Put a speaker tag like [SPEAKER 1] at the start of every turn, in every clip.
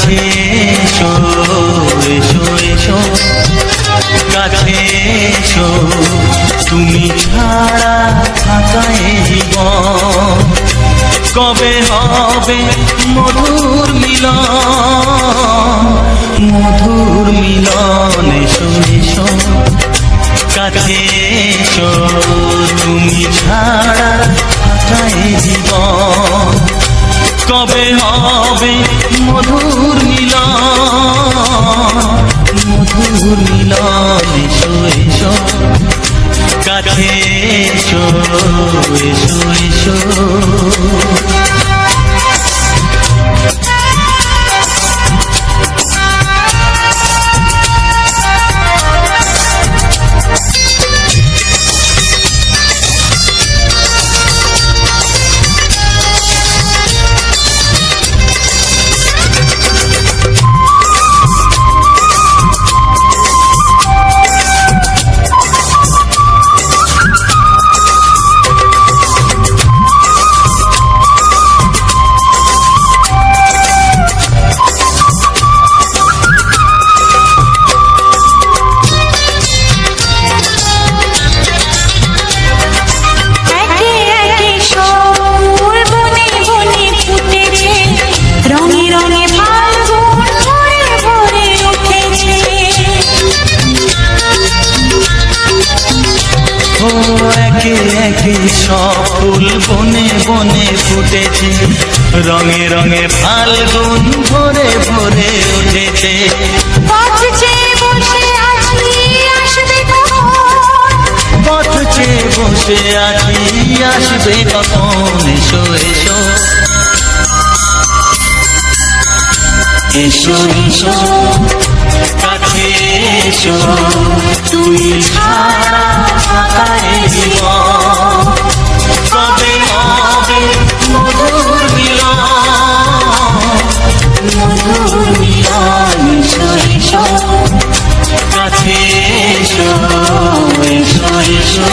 [SPEAKER 1] কাছে এসো এসো এসো কাছে এসো তুমি ছাড়া থাকা এই জীবন কবে হবে মধুর মিলন মধুর মিলন এসো এসো কাছে এসো তুমি ছাড়া থাকা এই জীবন কবে হবে মধুর মিলন মধুর মিলন এসো এসো কাছে এসো এসো এসো একে একে সব ফুল বনে বনে ফুটেছে রঙে রঙে ফাল্গুন ভরে ভরে উঠেছে পথ চেয়ে বসে আছি আসবে কখন এসো এসো এসো এসো কাছে এসো তুমি ছাড়া থাকা এই জীবন কবে হবে মধুর মিলন এসো এসো কাছে এসো এসো এসো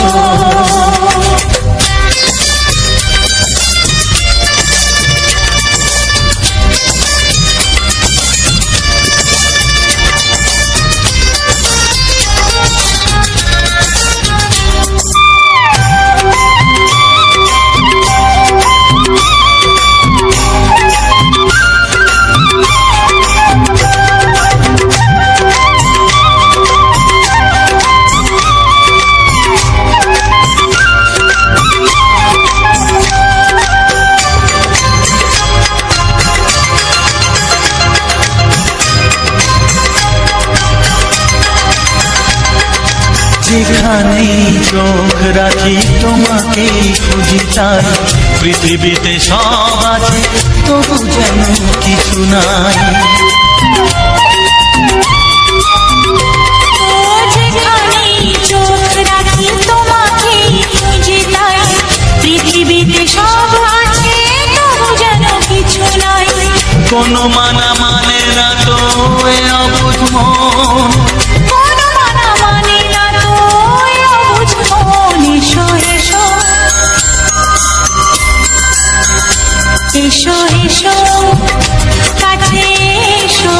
[SPEAKER 1] যেখানেই চোখ রাখি তোমাকেই খুঁজি তাই পৃথিবীতে সব আছে তবু যেন কিছু নাই
[SPEAKER 2] যেখানেই চোখ রাখি তোমাকেই খুঁজি তাই পৃথিবীতে সব আছে তবু যেন কিছু নাই
[SPEAKER 1] কোনো মানা মানে না তো এ অবুঝ মন
[SPEAKER 2] এসো এসো কাছে এসো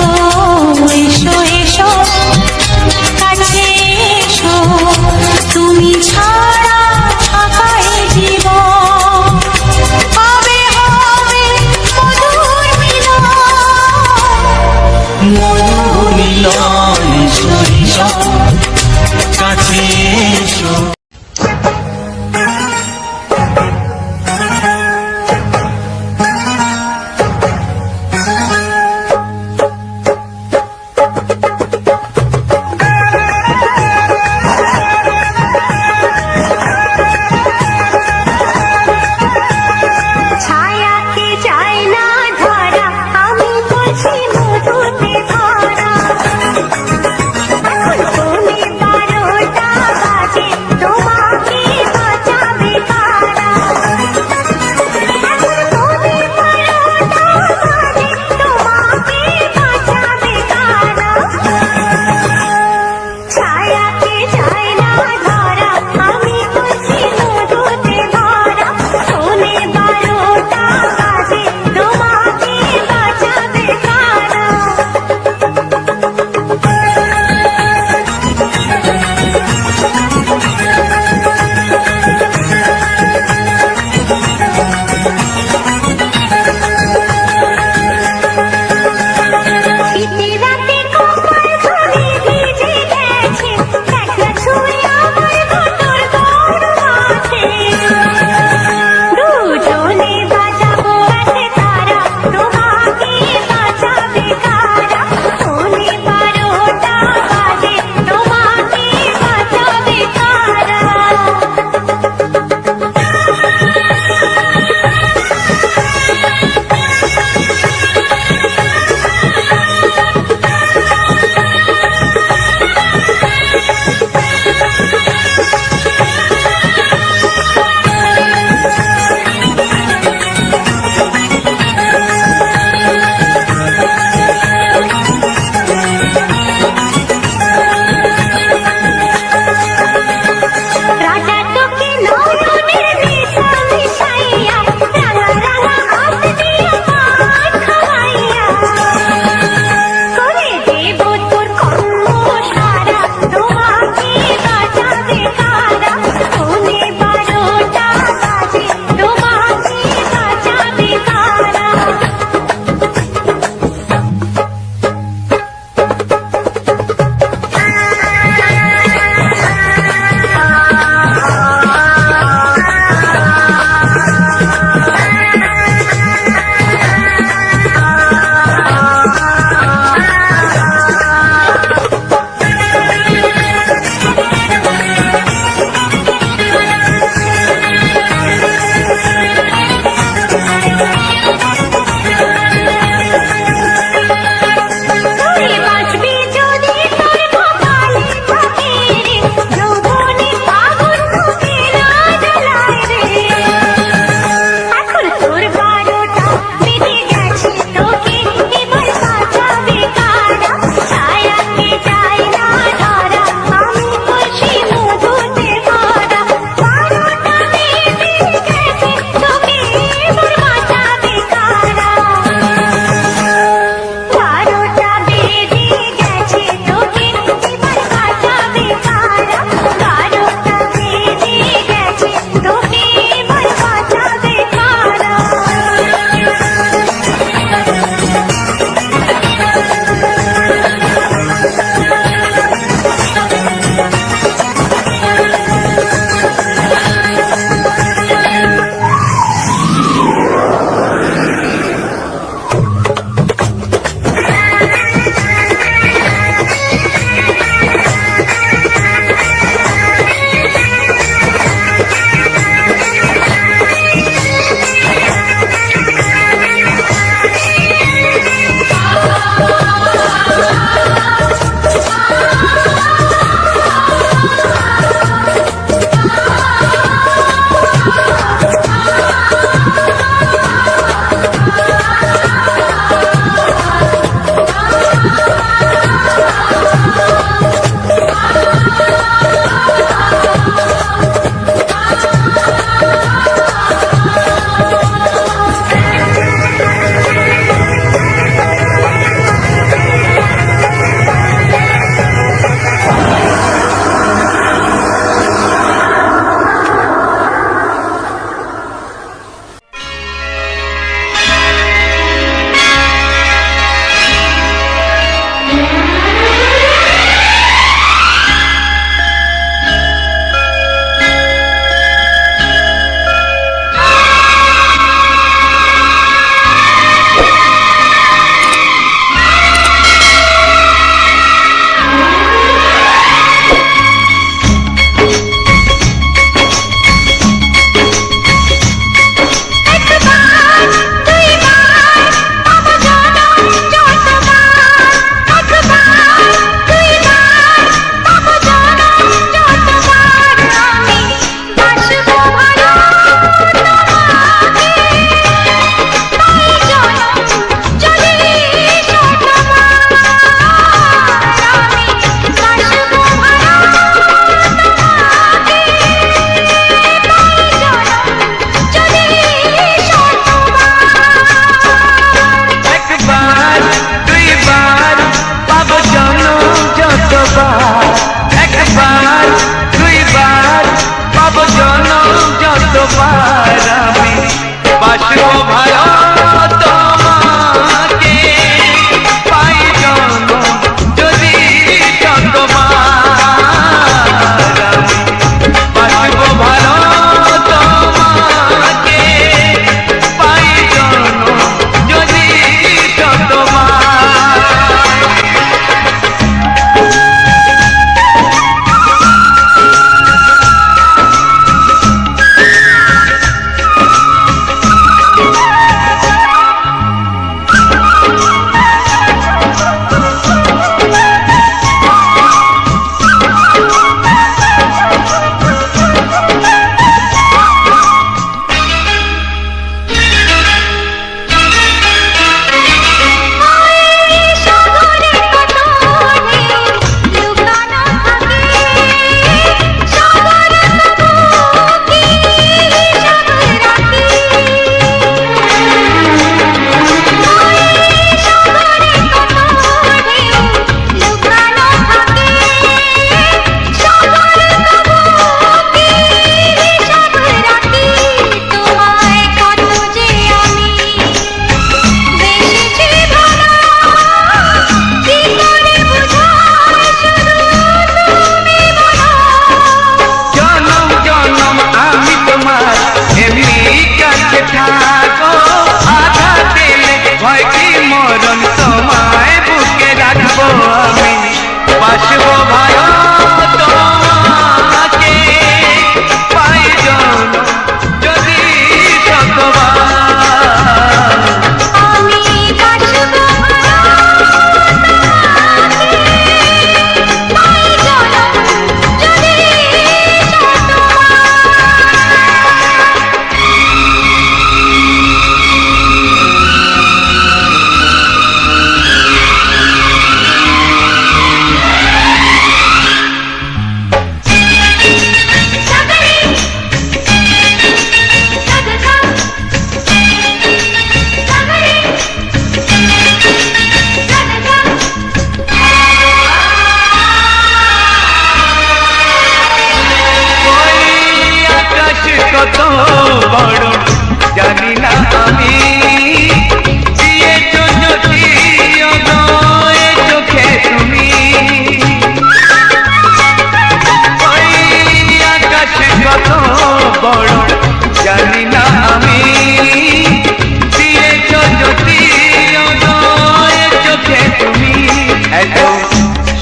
[SPEAKER 2] এসো এসো কাছে এসো তুমি ছাড়া থাকা এই জীবন কবে হবে মধুর মিলন
[SPEAKER 1] এসো এসো কাছে এসো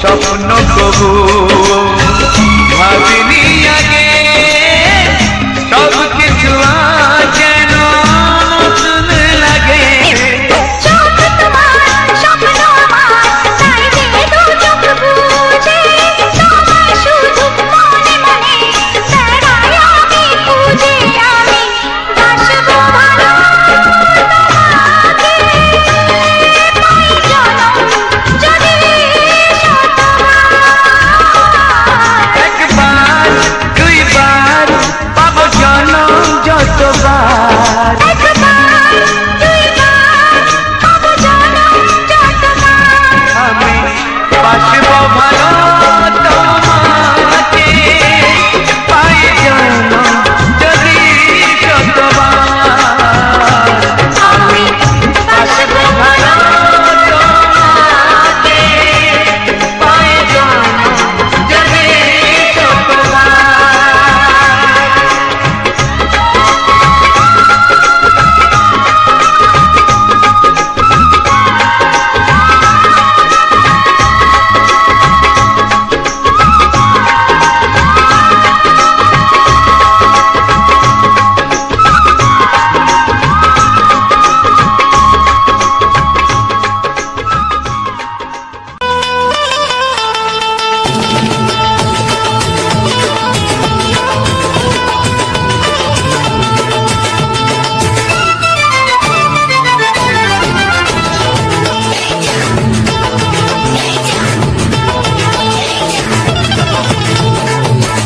[SPEAKER 1] স্বপ্ন কবু ভাবিনি আগে সব কিছু আজ যেন নতুন লাগে
[SPEAKER 2] চোখ তোমার স্বপ্ন আমার তাই যে দু চোখ বুঝে তোমায় শুধু মনে মনে বেড়াই আমি খুঁজে আমি বাসবো ভালো তোমাকে পাই জনম যদি
[SPEAKER 1] একবার দুইবার পাবো জনম যতবার
[SPEAKER 2] একবার দুইবার পাবো জনম যতবার
[SPEAKER 1] আমি বাসবো ভালো তোমাকে পাই জনম যদি যতবার
[SPEAKER 2] আমি বাসবো ভালো
[SPEAKER 1] তোমাকে পাই জনম যদি যতবার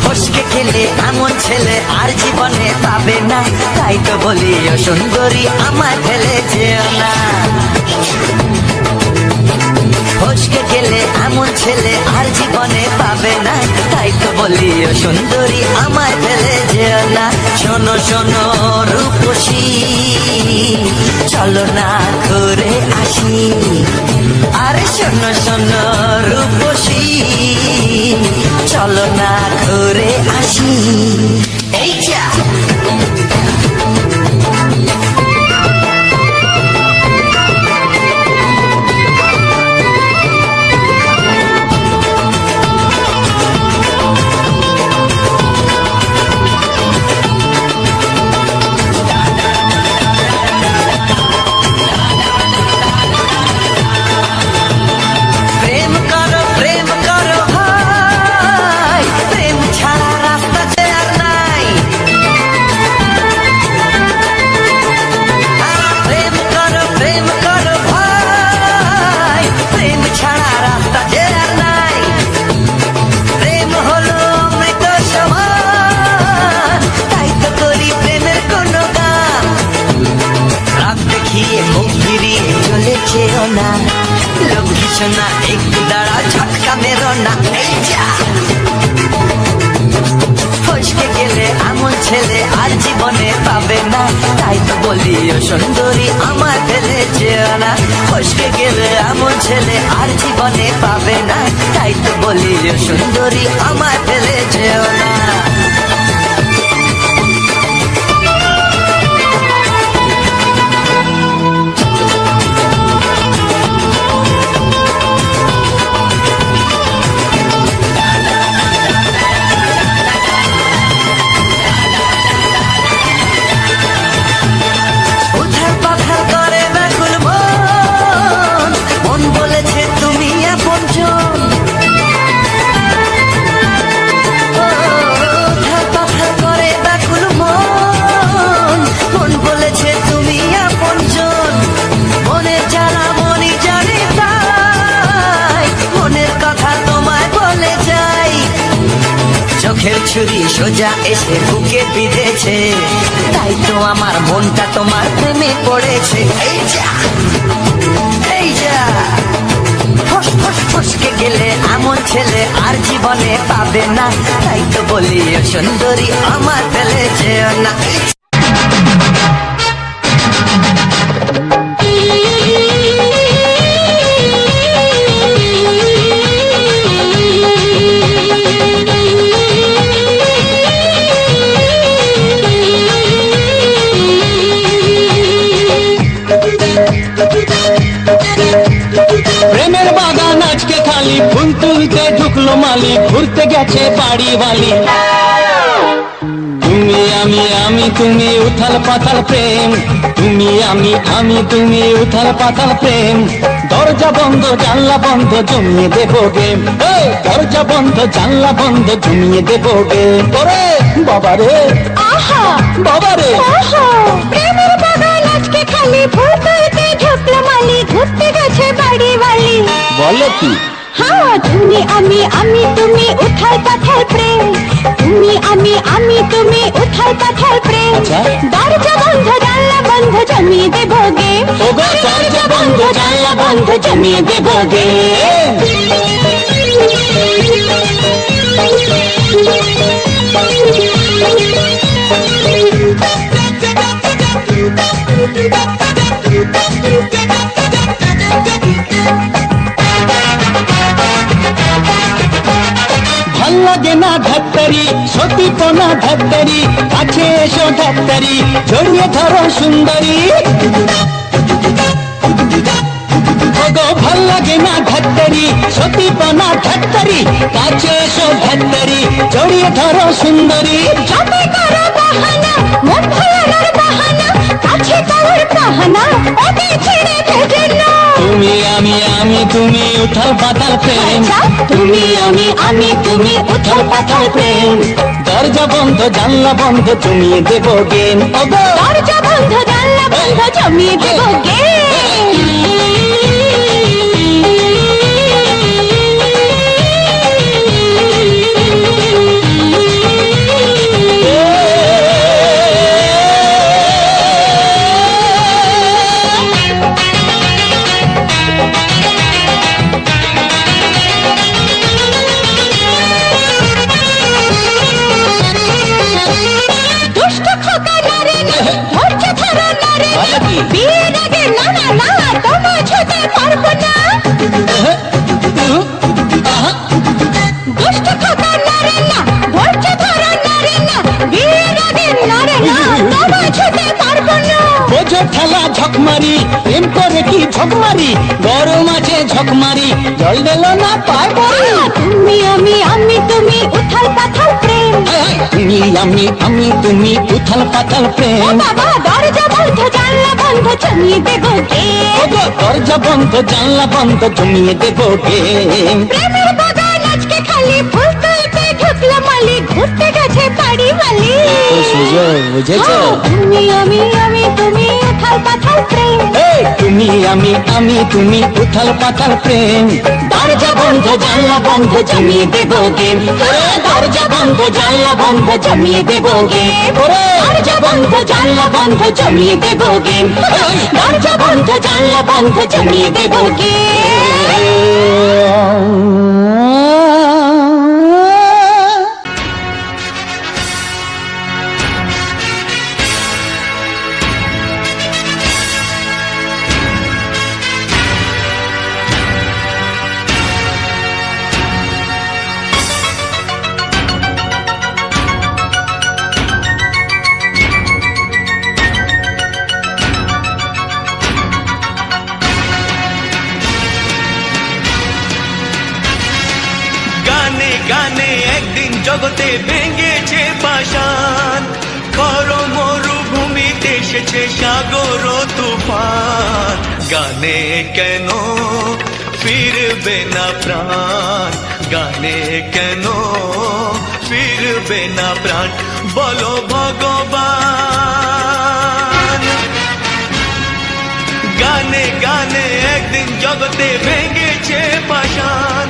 [SPEAKER 3] ফসকে খেলে এমন ছেলে আর জীবনে পাবে না, তাই তো বলি ও সুন্দরী আমায় ফেলে যেও না। ফসকে খেলে এমন ছেলে আর জীবনে পাবে না, তাই তো বলি ও সুন্দরী আমায় ফেলে যেও না। শোনো শোনো রূপসী, চলো না ঘুরে আসি। আরে শোনো শোনো রূপসী, চলো না ঘুরে আসি। এই যা প্রেম করো ভাই, প্রেম ছাড়া রাস্তা যে আর নাই। প্রেম করো ভাই, প্রেম ছাড়া রাস্তা যে আর নাই। প্রেম হলো অমৃত সমান, তাই তো করি প্রেমের কোনো গান। রাত দেখিয়ে মুখ ফিরিয়ে চলে যেও না, লক্ষ্মী সোনা একটু দাঁড়া ঝটকা মেরো না। এই যা ফসকে গেলে এমন ছেলে আর জীবনে পাবে না, তাই তো বলি ও সুন্দরী আমার ফেলে যেও না। ফসকে গেলে এমন ছেলে আর জীবনে পাবে না, তাই তো বলি ও সুন্দরী আমার ফেলে যেও না। উধার পাখার করে ব্যাকুল মন, মন বলেছে তুমি আপনজন। উধার পাখার করে ব্যাকুল মন, মন বলেছে তুমি আপনজন। মনের জ্বালা মনি জানি তাই, মনের কথা তোমায় বলে যাই। চোখের ছুরি সোজা এসে বুকে বিঁধেছে, তাই তো আমার মনটা তোমার প্রেমে পড়েছে। এই যা এই যা ফসকে গেলে এমন ছেলে আর জীবনে পাবে না, তাই তো বলি ও সুন্দরী আমার ফেলে যেও না।
[SPEAKER 4] প্রেমের বাগান আজকে খালি
[SPEAKER 1] মালি ফুল তুলতে ঢুকলো মালি ঘুরতে গেছে বাড়ি বালি তুমি আমি তুমি উথাল পাতাল প্রেম তুমি আমি তুমি উথাল পাতাল প্রেম দরজা বন্ধ জানলা বন্ধ জমিয়ে দেবো গেম দরজা বন্ধ জানলা বন্ধ জমিয়ে দেবো গেম ওরে বাবারে
[SPEAKER 2] আহা
[SPEAKER 1] বাবারে
[SPEAKER 2] ওহো প্রেমের বাগান আজকে খালি ফুল তুলতে ঢুকলো মালি ঘুরতে গেছে বাড়ি বালি
[SPEAKER 1] বলো কি
[SPEAKER 2] হ্যাঁ তুমি আমি তুমি উথাল পাথাল প্রেম তুমি আমি তুমি উথাল পাথাল প্রেম
[SPEAKER 1] আচ্ছা।
[SPEAKER 2] দরজা বন্ধ জানলা বন্ধ জমিয়ে দেবো গে
[SPEAKER 1] ওগো দরজা বন্ধ জানলা বন্ধ জমিয়ে দেবো গেম ভাল লাগে না ধাত্তারি সতীপনা ধাত্তারি কাছে এসো ধাত্তারি জড়িয়ে ধরো সুন্দরী ওগো ভাল লাগে না ধাত্তারি সতীপনা ধাত্তারি কাছে এসো ধাত্তারি জড়িয়ে ধরো সুন্দরী
[SPEAKER 2] যত করো বাহানা মন ভোলানোর বাহানা কাছে পাওয়ার বাহানা ওকে ছেড়ে ভেজে না
[SPEAKER 1] তুমি আমি তুমি উথাল পাতাল প্রেম তুমি আমি তুমি উথাল পাতাল প্রেম দরজা বন্ধ জানলা বন্ধ জমিয়ে দেবো গেম ওগো
[SPEAKER 2] দরজা বন্ধ জানলা বন্ধ জমিয়ে দেবো গে দুষ্ট খোকা নারে না ধৈর্য ধরো নারে
[SPEAKER 1] ভালো কি?
[SPEAKER 2] বিয়ের আগে না না না তোমার ছুতে পারবো না দুষ্ট খোকা নারে না ধৈর্য ধরো নারে না বিয়ের আগে নারে না তোমার ছুতে পারবো না
[SPEAKER 1] বোঝো ঠেলা ঝকমারি প্রেম করে কি ঝকমারি গরম আছে ঝকমারি জল দিল না পায় পরে
[SPEAKER 2] তুমি আমি তুমি উথাল পাথাল প্রেম
[SPEAKER 1] তুমি আমি তুমি উথাল পাতাল
[SPEAKER 2] ও
[SPEAKER 1] প্রেম
[SPEAKER 2] বাবা দরজা বন্ধ জানলা বন্ধ জমিয়ে দেবো গে
[SPEAKER 1] ওগো দরজা বন্ধ জানলা বন্ধ জমিয়ে দেবো গেম
[SPEAKER 2] প্রেমের বাগান আজকে খালি ফুল তুলতে ঢুকলো মালি ঘুরতে গেছে বাড়ি বালি
[SPEAKER 1] তো সুযোগ বুঝেছো
[SPEAKER 2] তুমি আমি তুমি উথাল পাথাল প্রেম
[SPEAKER 1] তুমি আমি তুমি উথাল পাতাল প্রেম দরজা বন্ধ জানলা বন্ধ জমিয়ে দেবো গেম দরজা বন্ধ জানলা বন্ধ জমিয়ে দেবো গেম দরজা বন্ধ জানলা বন্ধ জমিয়ে দেবো গেম দরজা বন্ধ জানলা বন্ধ জমিয়ে দেবো গেম
[SPEAKER 4] গানে গানে একদিন জগতে ভেঙেছে পাষাণ খর মরুভূমিতে এসেছে সাগর তুফান গানে কেন ফিরবে না প্রাণ গানে কেন ফিরবে না প্রাণ বলো ভগবান গানে গানে একদিন জগতে ভেঙেছে পাষাণ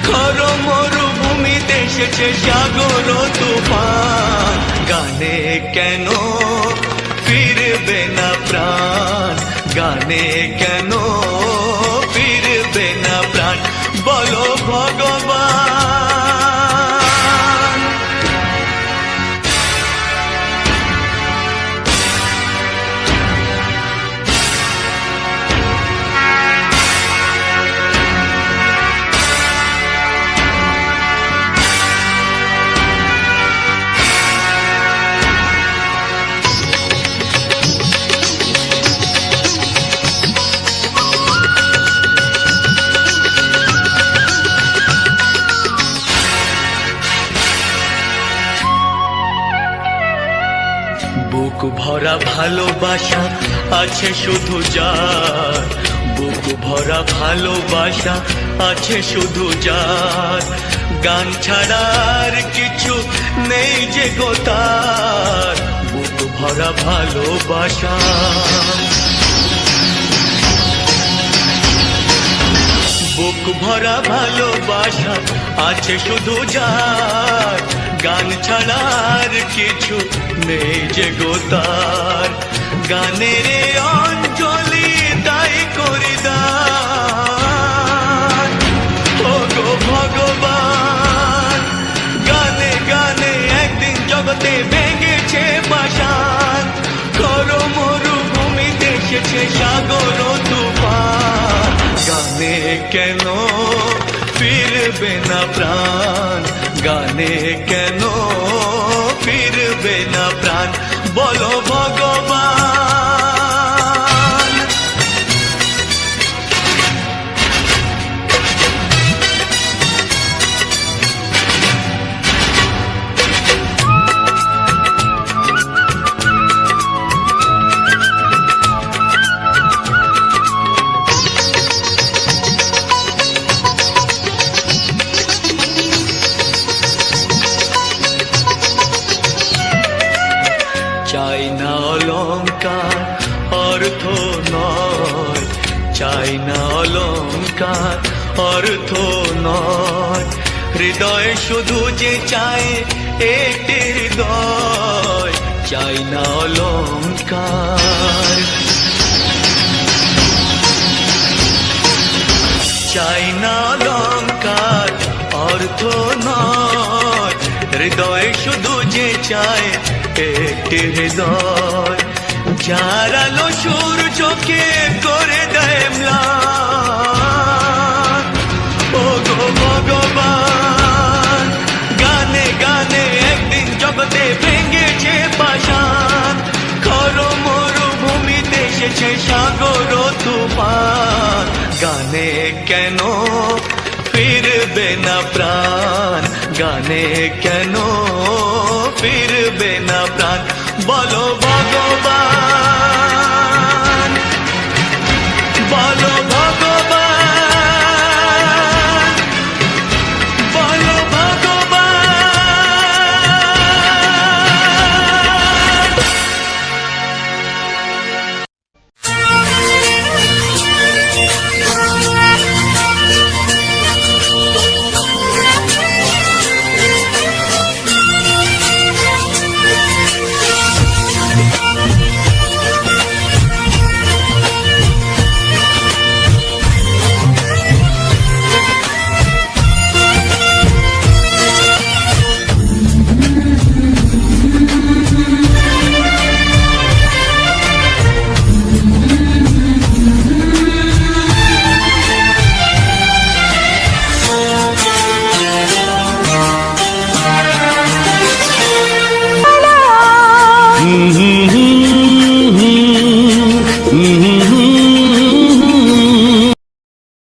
[SPEAKER 4] খর মরুভূমিতে এসেছে সাগর তুফান গানে কেন ফিরবে না প্রাণ গানে কেন ফিরবে না প্রাণ বলো ভগবান ভরা ভালোবাসা আছে শুধু যার, বুক ভরা ভালোবাসা আছে শুধু যার, গান ছাড়ার কিছু নেই যে গো তার, বুক ভরা ভালোবাসা। বুক ভরা ভালোবাসা আছে শুধু যার, গান ছাড়ার কিছু নেই যে গো তার, গানের অঞ্জলি তাই করি দান। ও গো ভগবান, গানে গানে একদিন জগতে ভেঙেছে পাষাণ, করো মরুভূমিতে এসেছে সাগর তুফান, গানে কেন ফিরবে না প্রাণ, গানে কেন ফিরবে না প্রাণ, বলো ভগবান। চাই না অলংকার অর্থ নয়, চাই না অলংকার অর্থ নয়, হৃদয় শুধু যে চায় একটি হৃদয়, চাই না অলংকার। চাই না অলংকার অর্থ নয়, হৃদয় শুধু যে চায় একটি হৃদয়, যার আলো সূর্যকে করে দেয় ম্লান। ও গো ভগবান, গানে গানে একদিন জগতে ভেঙেছে পাষাণ, করো মরুভূমিতে এসেছে সাগর তুফান, গানে কেন ফিরবে না প্রাণ, গানে কেন ফিরবে না প্রাণ, বলো ভগবান, বলো ভগবান, বলো ভগবান।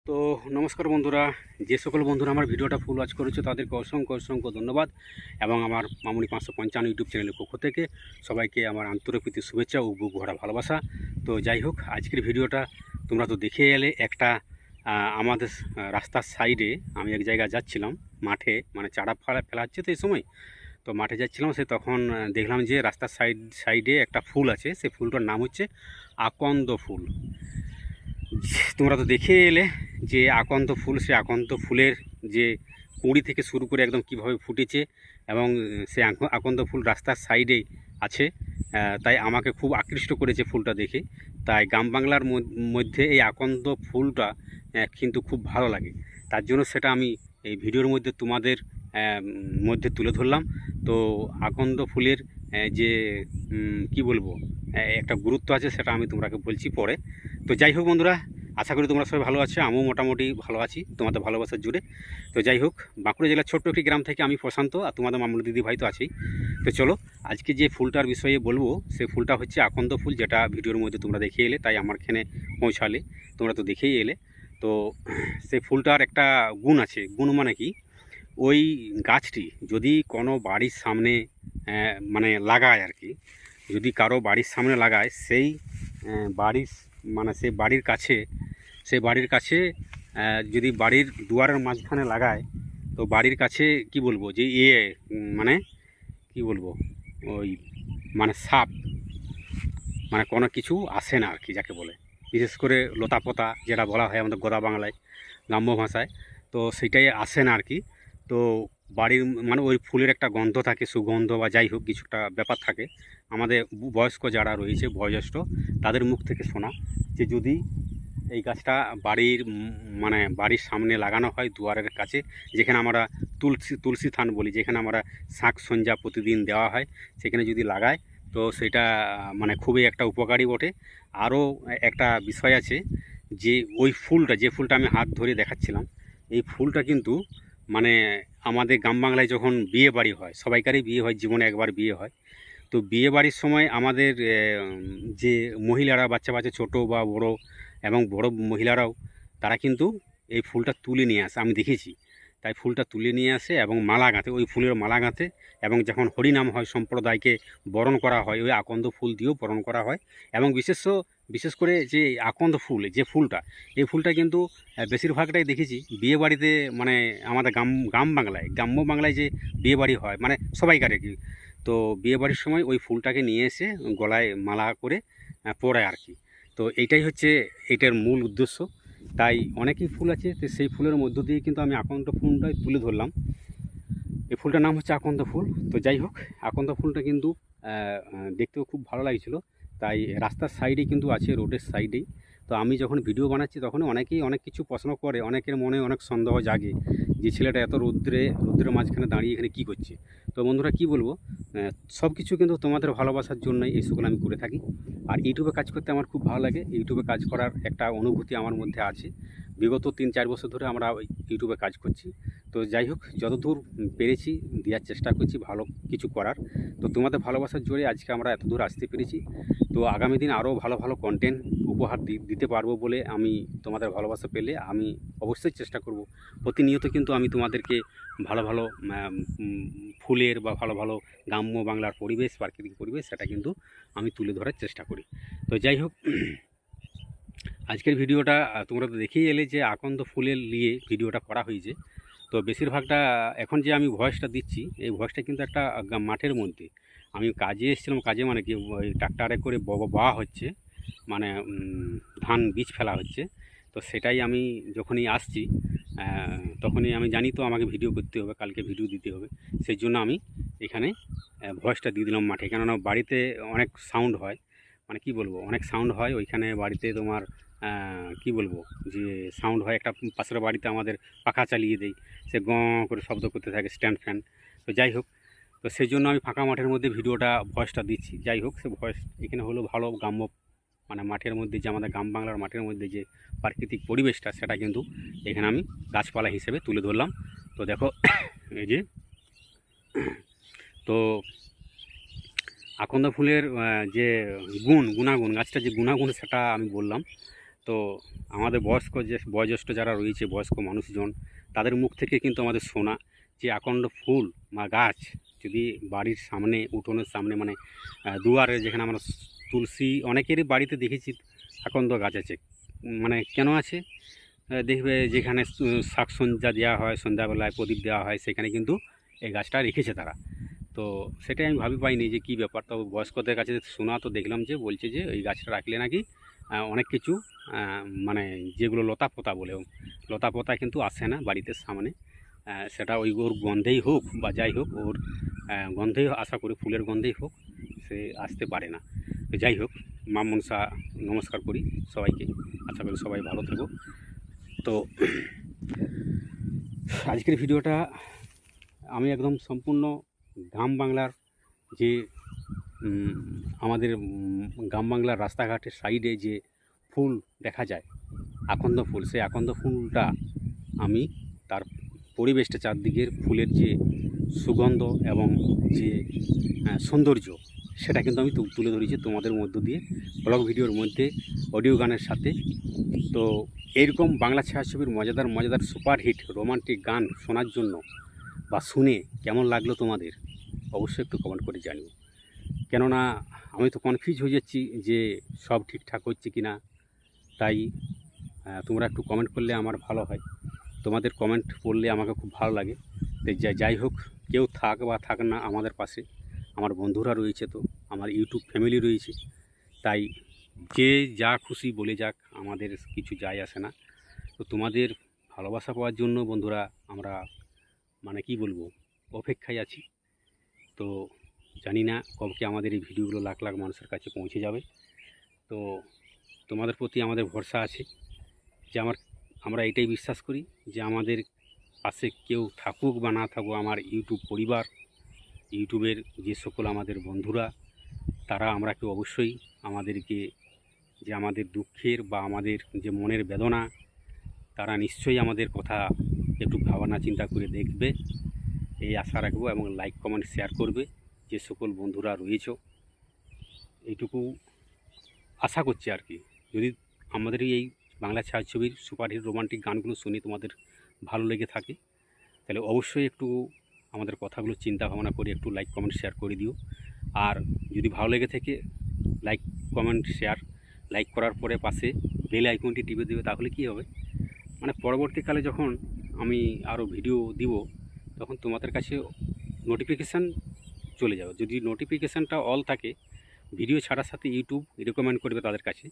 [SPEAKER 5] তো নমস্কার বন্ধুরা, যে সকল বন্ধুরা আমার ভিডিওটা ফুল ওয়াচ করেছো তাদেরকে অসংখ্য অসংখ্য ধন্যবাদ, এবং আমার মামুনি 555 ইউটিউব চ্যানেলের পক্ষ থেকে সবাইকে আমার আন্তরিক প্রীতি শুভেচ্ছা ও বুক ভরা ভালোবাসা। তো যাই হোক, আজকের ভিডিওটা তোমরা তো দেখে এলে, একটা আমাদের রাস্তার সাইডে আমি এক জায়গায় যাচ্ছিলাম, মাঠে মানে চারা ফেলা হচ্ছে তো এই সময়, তো মাঠে যাচ্ছিলাম, সে তখন দেখলাম যে রাস্তার সাইডে একটা ফুল আছে, সেই ফুলটার নাম হচ্ছে আকন্দ ফুল। তোমরা তো দেখে এলে যে আকন্দ ফুল, সে আকন্দ ফুলের যে কুঁড়ি থেকে শুরু করে একদম কিভাবে ফুটেছে, এবং সে আকন্দ ফুল রাস্তার সাইডে আছে, তাই আমাকে খুব আকৃষ্ট করেছে ফুলটা দেখে। তাই গ্রাম বাংলার মধ্যে এই আকন্দ ফুলটা কিন্তু খুব ভালো লাগে, তার জন্য সেটা আমি এই ভিডিওর মধ্যে তোমাদের মধ্যে তুলে ধরলাম। তো আকন্দ ফুলের যে কি বলবো একটা গুরুত্ব আছে, সেটা আমি তোমাকে বলছি পরে। তো যাই হোক বন্ধুরা, আশা করি তোমরা সবাই ভালো আছো, আমিও মোটামুটি ভালো আছি তোমাদের ভালোবাসার জুড়ে। তো যাই হোক, বাঁকুড়া জেলার ছোট্ট একটি গ্রাম থেকে আমি প্রশান্ত, আর তোমাদের মামুনি দিদি ভাই তো আছেই। তো চলো আজকে যে ফুলটার বিষয়ে বলবো, সেই ফুলটা হচ্ছে আকন্দ ফুল, যেটা ভিডিওর মধ্যে তোমরা দেখে এলে, তাই আমার এখানে পৌঁছালে, তোমরা তো দেখেই এলে। তো সেই ফুলটার একটা গুণ আছে, গুণ মানে কি, ওই গাছটি যদি কোনো বাড়ির সামনে মানে লাগায় আর কি, যদি কারো বাড়ির সামনে লাগায় সেই বাড়ির মানে সেই বাড়ির কাছে যদি বাড়ির দুয়ারের মাঝখানে লাগায়, তো বাড়ির কাছে কি বলবো যে মানে কি বলবো ওই মানে সাপ মানে কোনো কিছু আসে না আর কি, যাকে বলে বিশেষ করে লতাপতা যেটা বলা হয় আমাদের গোদা বাংলায়, গ্রাম্য ভাষায়, তো সেটাই আসে না আর কি। তো বাড়ির মানে ওই ফুলের একটা গন্ধ থাকে, সুগন্ধ বা যাই হোক কিছু একটা ব্যাপার থাকে। আমাদের বয়স্ক যারা রয়েছে বয়োজ্যেষ্ঠ তাদের মুখ থেকে শোনা যে যদি এই গাছটা বাড়ির মানে বাড়ির সামনে লাগানো হয় দুয়ারের কাছে, যেখানে আমরা তুলসী থান বলি, যেখানে আমরা শাক সঞ্জা প্রতিদিন দেওয়া হয়, সেখানে যদি লাগায় তো সেটা মানে খুবই একটা উপকারী বটে। আরও একটা বিষয় আছে যে ওই ফুলটা, যে ফুলটা আমি হাত ধরে দেখাচ্ছিলাম, এই ফুলটা কিন্তু মানে আমাদের গ্রাম বাংলায় যখন বিয়ে বাড়ি হয়, সবাইকারই বিয়ে হয়, জীবনে একবার বিয়ে হয়, তো বিয়ে বাড়ির সময় আমাদের যে মহিলারা বাচ্চা ছোটো বা বড় এবং বড় মহিলারাও তারা কিন্তু এই ফুলটা তুলে নিয়ে আসে, আমি দেখেছি। তাই ফুলটা তুলে নিয়ে আসে এবং মালা গাঁথে, ওই ফুলের মালা গাঁথে, এবং যখন হরিনাম হয় সম্প্রদায়কে বরণ করা হয় ওই আকন্দ ফুল দিয়েও বরণ করা হয়। এবং বিশেষ করে যে আকন্দ ফুল, যে ফুলটা, এই ফুলটা কিন্তু বেশিরভাগটাই দেখেছি বিয়ে বাড়িতে, মানে আমাদের গ্রাম্য বাংলায় যে বিয়ে বাড়ি হয় মানে সবাইকার আর কি, তো বিয়ে বাড়ির সময় ওই ফুলটাকে নিয়ে এসে গলায় মালা করে পরায় আর কি। তো এইটাই হচ্ছে এটার মূল উদ্দেশ্য। তাই অনেকই ফুল আছে, তো সেই ফুলের মধ্য দিয়ে কিন্তু আমি আকন্দ ফুলটাই তুলে ধরলাম। এই ফুলটার নাম হচ্ছে আকন্দ ফুল। তো যাই হোক, আকন্দ ফুলটা কিন্তু দেখতেও খুব ভালো লাগছিলো, তাই রাস্তার সাইডে কিন্তু আছে, রোডের সাইডেই। তো আমি যখন ভিডিও বানাচ্ছি তখন অনেকেই অনেক কিছু প্রশ্ন করে, অনেকের মনে অনেক সন্দেহ জাগে যে ছেলেটা এত রৌদ্রের মাঝখানে দাঁড়িয়ে এখানে কী করছে। তো বন্ধুরা কি বলবো, সব কিছু কিন্তু তোমাদের ভালোবাসার জন্যই এই সকল আমি করে থাকি। আর ইউটিউবে কাজ করতে আমার খুব ভালো লাগে, ইউটিউবে কাজ করার একটা অনুভূতি আমার মধ্যে আছে। বিগত 3-4 বছর ধরে আমরা ইউটিউবে কাজ করছি। তো যাই হোক, যতদূর পেরেছি দেওয়ার চেষ্টা করছি ভালো কিছু করার। তো তোমাদের ভালোবাসার জোরে আজকে আমরা এত দূর আসতে পেরেছি। তো আগামী দিন আরও ভালো কন্টেন্ট উপহার দিতে পারবো বলে আমি তোমাদের ভালোবাসা পেলে আমি অবশ্যই চেষ্টা করব। প্রতিনিয়ত কিন্তু আমি তোমাদেরকে ভালো ফুলের বা ভালো গ্রাম্য বাংলার পরিবেশ, প্রাকৃতিক পরিবেশ, সেটা কিন্তু আমি তুলে ধরার চেষ্টা করি। তো যাই হোক, আজকের ভিডিওটা তোমরা তো দেখেই এলে যে আকন্দ ফুলের নিয়ে ভিডিওটা করা হয়েছে। তো বেশিরভাগটা এখন যে আমি ভয়েসটা দিচ্ছি, এই ভয়েসটা কিন্তু একটা মাঠের মধ্যে আমি কাজে এসেছিলাম, কাজে মানে কি ওই ট্রাক্টরে করে বাওয়া হচ্ছে, মানে ধান বীজ ফেলা হচ্ছে। তো সেটাই আমি যখনই আসছি তখনই আমি জানি তো আমাকে ভিডিও করতে হবে, কালকে ভিডিও দিতে হবে, সেই জন্য আমি এখানে ভয়েসটা দিয়ে দিলাম মাঠে। কেননা বাড়িতে অনেক সাউন্ড হয়, মানে কি বলবো, অনেক সাউন্ড হয় ওইখানে বাড়িতে। তোমার কি বলবো যে সাউন্ড হয়, একটা পাশের বাড়িতে আমাদের পাখা চালিয়ে দেয়, সে গঁ করে শব্দ করতে থাকে, স্ট্যান্ড ফ্যান। তো যাই হোক, তো সেই জন্য আমি ফাঁকা মাঠের মধ্যে ভিডিওটা ভয়েসটা দিচ্ছি। যাই হোক, সে ভয়েস এখানে হলো ভালো গ্রাম্য মানে মাঠের মধ্যে যে আমাদের গ্রাম বাংলার মাঠের মধ্যে যে প্রাকৃতিক পরিবেশটা, সেটা কিন্তু এখানে আমি গাছপালা হিসেবে তুলে ধরলাম। তো দেখো এই যে, তো আকন্দ ফুলের যে গুণাগুণ, গাছটা যে গুণাগুণ সেটা আমি বললাম। তো আমাদের বয়োজ্যেষ্ঠ যারা রয়েছে, বয়স্ক মানুষজন, তাদের মুখ থেকে কিন্তু আমাদের শোনা যে আকন্দ ফুল বা গাছ যদি বাড়ির সামনে, উঠোনের সামনে, মানে দুয়ারে, যেখানে আমরা তুলসী, অনেকেরই বাড়িতে দেখেছি আকন্দ গাছ আছে। মানে কেন আছে দেখবে, যেখানে শাক সঞ্জা দেওয়া হয়, সন্ধ্যাবেলায় প্রদীপ দেওয়া হয়, সেখানে কিন্তু এই গাছটা রেখেছে তারা। তো সেটাই আমি ভাবি পাইনি যে কী ব্যাপার। তো বয়স্কদের কাছে শোনা, তো দেখলাম যে বলছে যে এই গাছটা রাখলে নাকি অনেক কিছু মানে যেগুলো লতাপতা বলে, লতাপতা কিন্তু আসে না বাড়িতে সামনে, সেটা ওই ওর গন্ধেই হোক বা যাই হোক, ওর গন্ধেই আশা করি, ফুলের গন্ধেই হোক, সে আসতে পারে না। তো যাই হোক, মা মনসা নমস্কার করি সবাইকে, আশা করি সবাই ভালো থেকো। তো আজকের ভিডিওটা আমি একদম সম্পূর্ণ গ্রাম বাংলার যে আমাদের গ্রাম বাংলার রাস্তাঘাটের সাইডে যে ফুল দেখা যায় আকন্দ ফুল, সেই আকন্দ ফুলটা আমি তার পরিবেশটা, চারদিকের ফুলের যে সুগন্ধ এবং যে সৌন্দর্য, সেটা কিন্তু আমি তুলে ধরেছি তোমাদের মধ্য দিয়ে ব্লগ ভিডিওর মধ্যে, অডিও গানের সাথে। তো এইরকম বাংলা ছায়াছবির মজাদার সুপারহিট রোমান্টিক গান শোনার জন্য বা শুনে কেমন লাগলো তোমাদের, অবশ্যই একটু কমেন্ট করে জানিও। কেননা আমি তো কনফিউজ হয়ে যাচ্ছি যে সব ঠিকঠাক হচ্ছে কি না। তাই তোমরা একটু কমেন্ট করলে আমার ভালো হয়। তোমাদের কমেন্ট পড়লে আমাকে খুব ভালো লাগে। তো যাই হোক, কেউ থাক বা থাক না আমাদের পাশে আমার বন্ধুরা রয়েছে, তো আমার ইউটিউব ফ্যামিলি রয়েছে। তাই যে যা খুশি বলে যাক, আমাদের কিছু যায় আসে না। তো তোমাদের ভালোবাসা পাওয়ার জন্য বন্ধুরা আমরা মানে কি বলবো, অপেক্ষায় আছি। তো জানি না কবে আমাদের এই ভিডিওগুলো লাখ লাখ মানুষের কাছে পৌঁছে যাবে। তো তোমাদের প্রতি আমাদের ভরসা আছে যে আমরা এটাই বিশ্বাস করি যে আমাদের পাশে কেউ থাকুক বা না থাকুক, আমার ইউটিউব পরিবার, ইউটিউবের যে সকল আমাদের বন্ধুরা, তারা আমরাকে অবশ্যই আমাদেরকে যে আমাদের দুঃখের বা আমাদের যে মনের বেদনা, তারা নিশ্চয়ই আমাদের কথা একটু ভাবনা চিন্তা করে দেখবে, এই আশা রাখবো। এবং লাইক কমেন্ট শেয়ার করবে যে সকল বন্ধুরা রয়েছে, এইটুকু আশা করছি আর কি। যদি আমাদের এই বাংলা ছায়াছবির সুপারহিট রোমান্টিক গানগুলো শুনে তোমাদের ভালো লেগে থাকে, তাহলে অবশ্যই একটু আমাদের কথাগুলো চিন্তা ভাবনা করে একটু লাইক কমেন্ট শেয়ার করে দিও। আর যদি ভালো লেগে থাকে, লাইক কমেন্ট শেয়ার, লাইক করার পরে পাশে বেল আইকনটি টিপে দেবে। তাহলে কি হবে, মানে পরবর্তীকালে যখন আমি আরও ভিডিও দিব, তখন তোমাদের কাছে নোটিফিকেশান চলে যাবে। যদি নোটিফিকেশানটা অল থাকে, ভিডিও ছাড়ার সাথে ইউটিউব রেকমেন্ড করবে তাদের কাছে,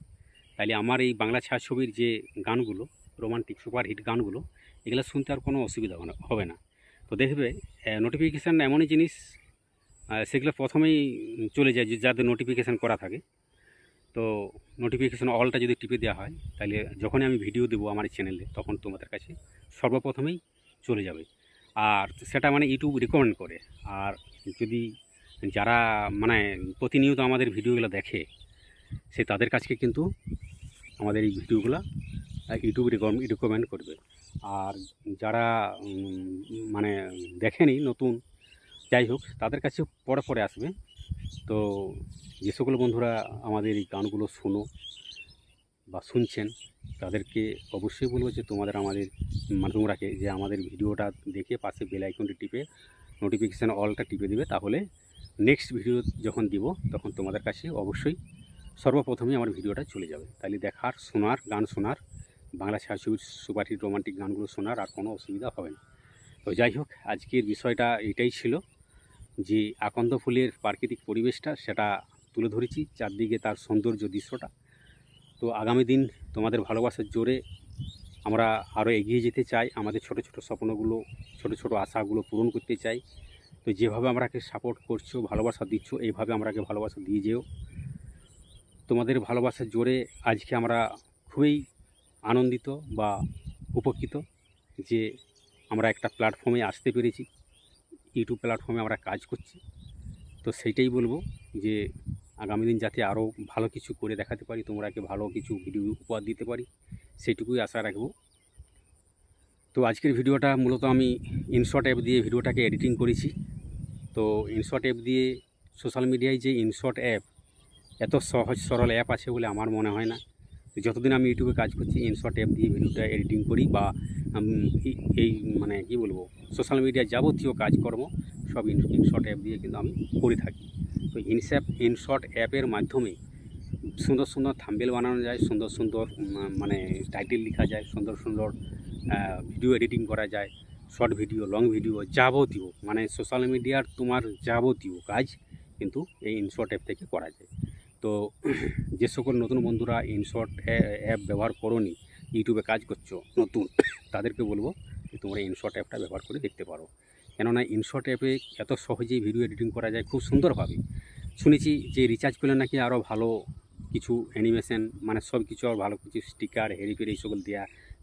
[SPEAKER 5] তাহলে আমার এই বাংলা ছায়াছবির যে গানগুলো, রোমান্টিক সুপারহিট গানগুলো, এগুলো শুনতে আর কোনো অসুবিধা হবে না। তো দেখবে নোটিফিকেশান এমনই জিনিস, সেগুলো প্রথমেই চলে যায় যাদের নোটিফিকেশান করা থাকে। তো নোটিফিকেশান অলটা যদি টিপে দেওয়া হয়, তাহলে যখনই আমি ভিডিও দেবো আমার এই চ্যানেলে, তখন তোমাদের কাছে সর্বপ্রথমেই চলে যাবে। আর সেটা মানে ইউটিউব রেকমেন্ড করে। আর যদি যারা মানে প্রতিনিয়ত আমাদের ভিডিওগুলো দেখে, সে তাদের কাছে কিন্তু আমাদের এই ভিডিওগুলো ইউটিউব রেকমেন্ড করবে। আর যারা মানে দেখেনি নতুন, যাই হোক, তাদের কাছে পরে পরে আসবে। তো যে সকল বন্ধুরা আমাদের এই গানগুলো শোনো বা শুনছেন, তাদেরকে অবশ্যই বলবো যে আমাদের তোমরাকে যে আমাদের ভিডিওটা দেখে পাশে বেল আইকনটি টিপে নোটিফিকেশান অলটা টিপে দেবে। তাহলে নেক্সট ভিডিও যখন দিব, তখন তোমাদের কাছে অবশ্যই সর্বপ্রথমেই আমার ভিডিওটা চলে যাবে। তাহলে দেখার, শোনার, গান শোনার, বাংলা ছায়াছবির সুপারহিট রোমান্টিক গানগুলো শোনার আর কোনো অসুবিধা হবে না। তো যাই হোক, আজকের বিষয়টা এটাই ছিল যে আকন্দ ফুলের প্রাকৃতিক পরিবেশটা সেটা তুলে ধরেছি, চারদিকে তার সৌন্দর্য দৃশ্যটা। তো আগামী দিন তোমাদের ভালোবাসার জোরে আমরা আরও এগিয়ে যেতে চাই, আমাদের ছোট ছোট স্বপ্নগুলো, ছোট ছোট আশাগুলো পূরণ করতে চাই। তো যেভাবে আমরাকে সাপোর্ট করছো, ভালোবাসা দিচ্ছ, এইভাবে আমরাকে ভালোবাসা দিয়ে যেও। তোমাদের ভালোবাসার জোরে আজকে আমরা খুবই আনন্দিত বা উপকৃত যে আমরা একটা প্ল্যাটফর্মে আসতে পেরেছি, ইউটিউব প্ল্যাটফর্মে আমরা কাজ করছি। তো সেইটাই বলবো যে আগামী দিন যাতে আরও ভালো কিছু করে দেখাতে পারি, তোমরাকে ভালো কিছু ভিডিও উপহার দিতে পারি, সেইটুকুই আশা রাখবো। তো আজকের ভিডিওটা মূলত আমি ইনশট অ্যাপ দিয়ে ভিডিওটাকে এডিটিং করেছি। তো ইনশট অ্যাপ দিয়ে, সোশ্যাল মিডিয়ায় যে ইনশট অ্যাপ, এত সহজ সরল অ্যাপ আছে বলে আমার মনে হয় না। যতদিন আমি ইউটিউবে কাজ করছি, ইনশট অ্যাপ দিয়ে ভিডিওটা এডিটিং করি বা এই মানে কি বলবো, সোশ্যাল মিডিয়ার যাবতীয় কাজকর্ম সব ইনশট অ্যাপ দিয়ে কিন্তু আমি করে থাকি। তো ইনশট অ্যাপের মাধ্যমে সুন্দর সুন্দর থাম্বনেল বানানো যায়, সুন্দর সুন্দর মানে টাইটেল লেখা যায়, সুন্দর সুন্দর ভিডিও এডিটিং করা যায়, শর্ট ভিডিও, লং ভিডিও, যাবতীয় মানে সোশ্যাল মিডিয়ার তোমার যাবতীয় কাজ কিন্তু এই ইনশট অ্যাপ থেকে করা যায়। তো যে সকল নতুন বন্ধুরা ইনশট অ্যাপ ব্যবহার করোনি, ইউটিউবে কাজ করছো নতুন, তাদেরকে বলবো যে তোমরা ইনশট অ্যাপটা ব্যবহার করে দেখতে পারো। কেননা ইনশট অ্যাপে এত সহজেই ভিডিও এডিটিং করা যায় খুব সুন্দরভাবে। শুনেছি যে রিচার্জ করলে নাকি আরও ভালো কিছু অ্যানিমেশন, মানে সব কিছু আর ভালো কিছু স্টিকার, হেরিফেরি এই সকল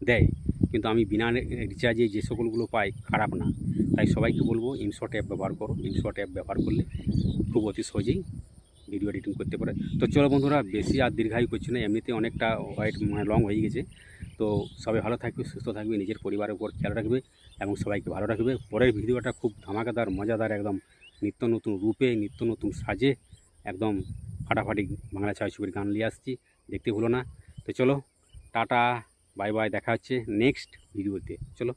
[SPEAKER 5] দেয়। কিন্তু আমি বিনা রিচার্জে যে সকলগুলো পাই, খারাপ না। তাই সবাইকে বলবো ইনশট অ্যাপ ব্যবহার করো। ইনশট অ্যাপ ব্যবহার করলে খুব অতি সহজেই ভিডিও এডিটিং করতে পারে। তো চলো বন্ধুরা, বেশি আর দীর্ঘায়ু করছি না, এমনিতে অনেকটা মানে লং হয়ে গেছে। তো সবাই ভালো থাকবে, সুস্থ থাকবে, নিজের পরিবারের উপর খেয়াল রাখবে এবং সবাইকে ভালো রাখবে। পরের ভিডিওটা খুব ধামাকাদার, মজাদার, একদম নিত্য নতুন রূপে, নিত্য নতুন সাজে, একদম ফাটাফাটি বাংলা ছায়াছবির গান নিয়ে আসছি, দেখতে ভুলো না। তো চলো, টাটা, বাই বাই, দেখা হচ্ছে নেক্সট ভিডিওতে। চলো।